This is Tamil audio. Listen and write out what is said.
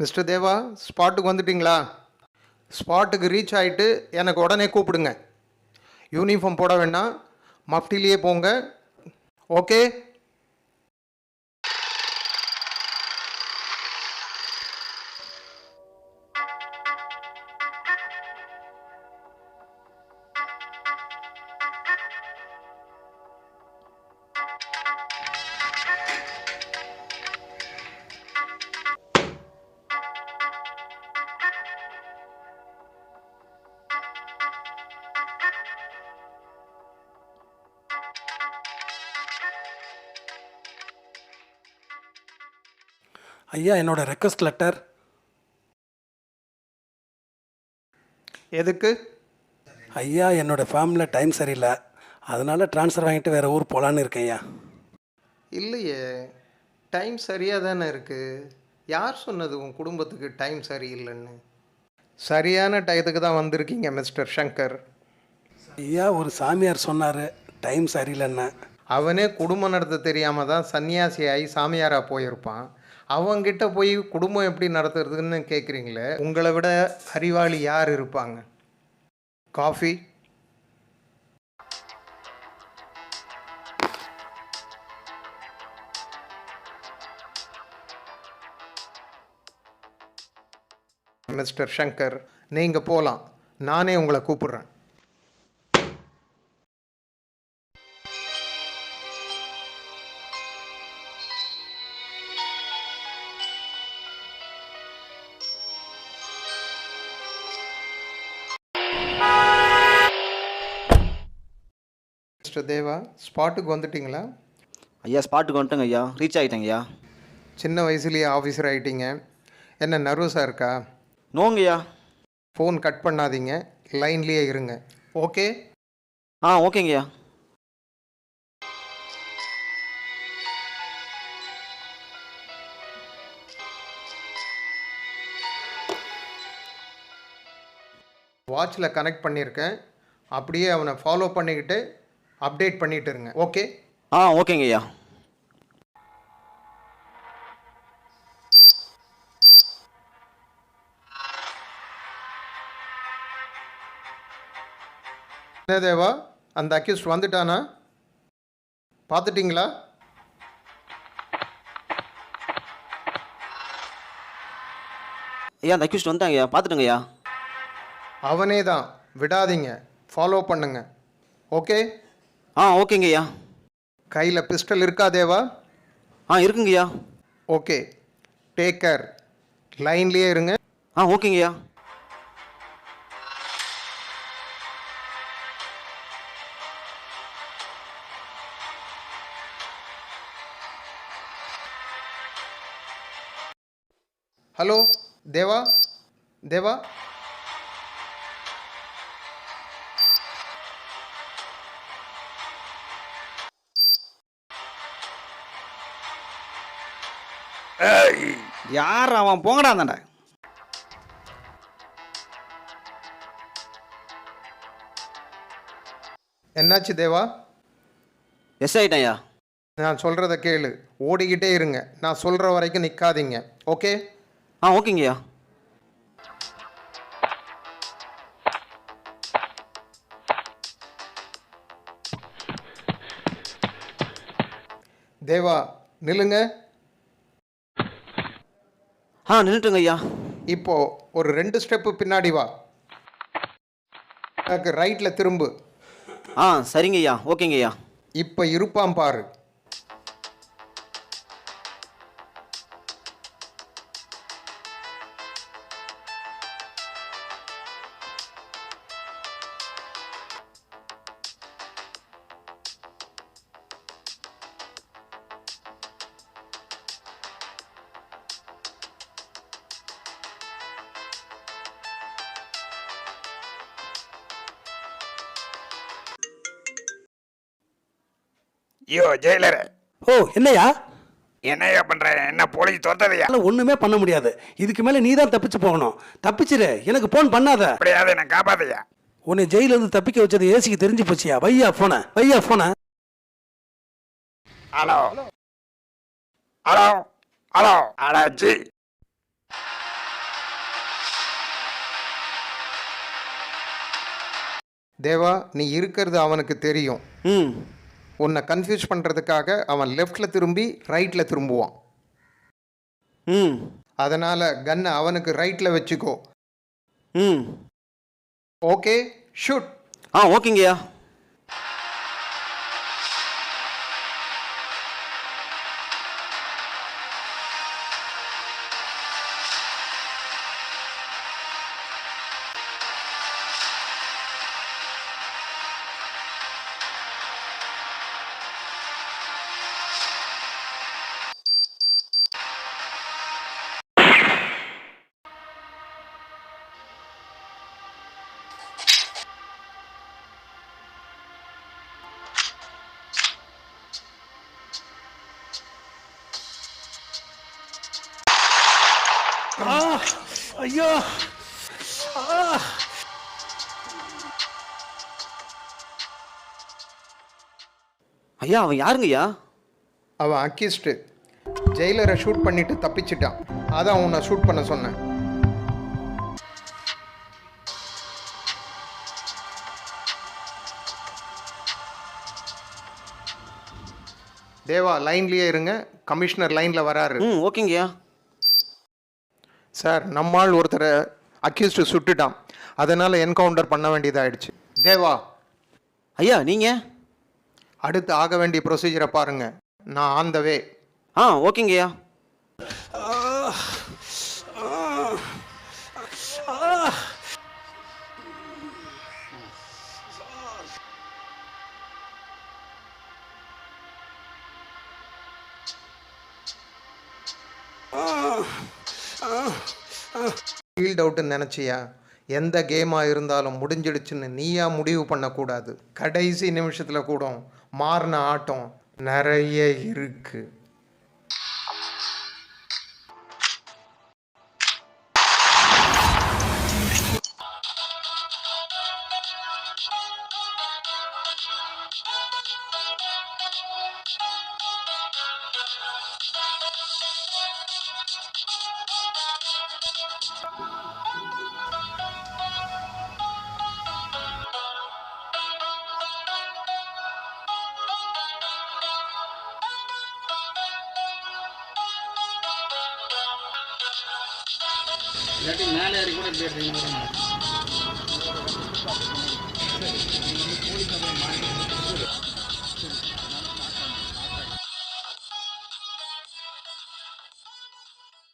மிஸ்டர் தேவா, ஸ்பாட்டுக்கு வந்துட்டிங்களா? ஸ்பாட்டுக்கு ரீச் ஆகிட்டு எனக்கு உடனே கூப்பிடுங்க. யூனிஃபார்ம் போட வேண்டாம், மஃப்டிலேயே போங்க. ஓகே? ஐயா, என்னோட ரெக்வஸ்ட் லெட்டர். எதுக்கு? ஐயா, என்னோட ஃபேமிலியில் டைம் சரியில்லை, அதனால் ட்ரான்ஸ்ஃபர் வாங்கிட்டு வேறு ஊர் போகலான்னு இருக்கேன் ஐயா. இல்லையே, டைம் சரியாக தானே இருக்குது. யார் சொன்னது உன் குடும்பத்துக்கு டைம் சரியில்லைன்னு? சரியான டயத்துக்கு தான் வந்திருக்கீங்க மிஸ்டர் சங்கர். ஐயா, ஒரு சாமியார் சொன்னார் டைம் சரியில்லைன்னு. அவனே குடும்பம் நடத்த தெரியாமல் தான் சன்னியாசியாகி சாமியாராக போயிருப்பான். அவங்கிட்ட போய் குடும்பம் எப்படி நடத்துறதுன்னு கேட்குறீங்களே. உங்களை விட அறிவாளி யார் இருப்பாங்க? காஃபி. மிஸ்டர் சங்கர், நீங்கள் போகலாம், நானே உங்களை கூப்பிடுறேன். மிஸ்டர் தேவா, ஸ்பாட்டுக்கு வந்துட்டிங்களா? ஐயா, ஸ்பாட்டுக்கு வந்துட்டேங்க ஐயா, ரீச் ஆகிட்டேங்க ஐயா. சின்ன வயசுலேயே ஆஃபீஸர் ஆகிட்டீங்க, என்ன நர்வஸாக இருக்கா? நோங்கய்யா. ஃபோன் கட் பண்ணாதீங்க, லைன்லேயே இருங்க. ஓகே? ஓகேங்கய்யா. வாட்சில் கனெக்ட் பண்ணியிருக்கேன், அப்படியே அவனை ஃபாலோ பண்ணிக்கிட்டு அப்டேட் பண்ணிட்டு இருங்க. ஓகே? ஓகேங்கய்யா. என்ன தேவா, அந்த அக்யூஸ்ட் வந்துட்டானா? பார்த்துட்டிங்களா? ஐயா, அந்த அக்யூஸ்ட் வந்தாங்க ஐயா, பார்த்துட்டுங்கய்யா. அவனே தான், விடாதீங்க, ஃபாலோ பண்ணுங்க. ஓகே? ஓகேங்கய்யா. கையில் பிஸ்டல் இருக்கா தேவா? இருக்குங்கய்யா. ஓகே, டேக் கேர், லைன்லேயே இருங்க. ஓகேங்கய்யா. ஹலோ தேவா, தேவா, யார் அவன்? போங்கடா அந்தாண்ட. என்னாச்சு தேவா? எஸ் ஆகிட்டேன் ஐயா. நான் சொல்கிறத கேளு, ஓடிக்கிட்டே இருங்க, நான் சொல்கிற வரைக்கும் நிற்காதீங்க. ஓகே? ஓகேங்கய்யா. தேவா, நில்லுங்க. நின்றுட்டுங்க ஐயா. இப்போ ஒரு 2 ஸ்டெப்பு பின்னாடி வா, எனக்கு ரைட்டில் திரும்பு. சரிங்க ஐயா. ஓகேங்க ஐயா. இப்போ இருப்பான் பாரு. ஐயோ ஜெயிலர். என்னையா என்னையா பண்ற? என்ன போலீஸ் தோத்ததையா? ஒண்ணுமே பண்ண முடியாது, இதுக்கு மேல நீ தான் தப்பிச்சு போகணும். தப்பிச்சிரு, எனக்கு போன் பண்ணாத. அப்படியாவது என்ன காப்பாதையா? உன்னை ஜெயில இருந்து தப்பிக்க வச்சது ஏசிக்கு தெரிஞ்சு போச்சியா? வையா போன, வையா போன. ஹலோ ஹலோ ஹலோ அடாச்சி தேவா, நீ இருக்கிறது அவனுக்கு தெரியும். ம் உன்னை கன்ஃபியூஸ் பண்ணுறதுக்காக அவன் லெஃப்டில் திரும்பி ரைட்டில் திரும்புவான். ம் அதனால் கன்னை அவனுக்கு ரைட்டில் வச்சுக்கோ. ம் ஓகே, ஷூட். ஓகேங்கய்யா. ஐயோ! ஐயா அவன் யாருங்கய்யா? அவன் அக்யூஸ்டு. ஜெயிலரை ஷூட் பண்ணிட்டு தப்பிச்சிட்டான். அதான் உன்னை ஷூட் பண்ண சொன்னேன். தேவா, லைன்லேயே இருங்க. கமிஷனர் லைனில் வராரு. ம் ஓகேங்கய்யா. சார், நம்மால் ஒருத்தரை அக்யூஸ்டு சுட்டுட்டான். அதனால் என்கவுண்டர் பண்ண வேண்டியதாகிடுச்சு. தேவா, ஐயா நீங்கள்? அடுத்து ஆக வேண்டிய ப்ரொசீஜரை பாருங்கள். நான் ஆன் த வே. ஓகேங்கய்யா. ஃபீல்ட் அவுட்டுன்னு நினச்சியா? எந்த கேமாக இருந்தாலும் முடிஞ்சிடுச்சுன்னு நீயா முடிவு பண்ணக்கூடாது. கடைசி நிமிஷத்தில் கூட மாறின ஆட்டம் நிறைய இருக்கு.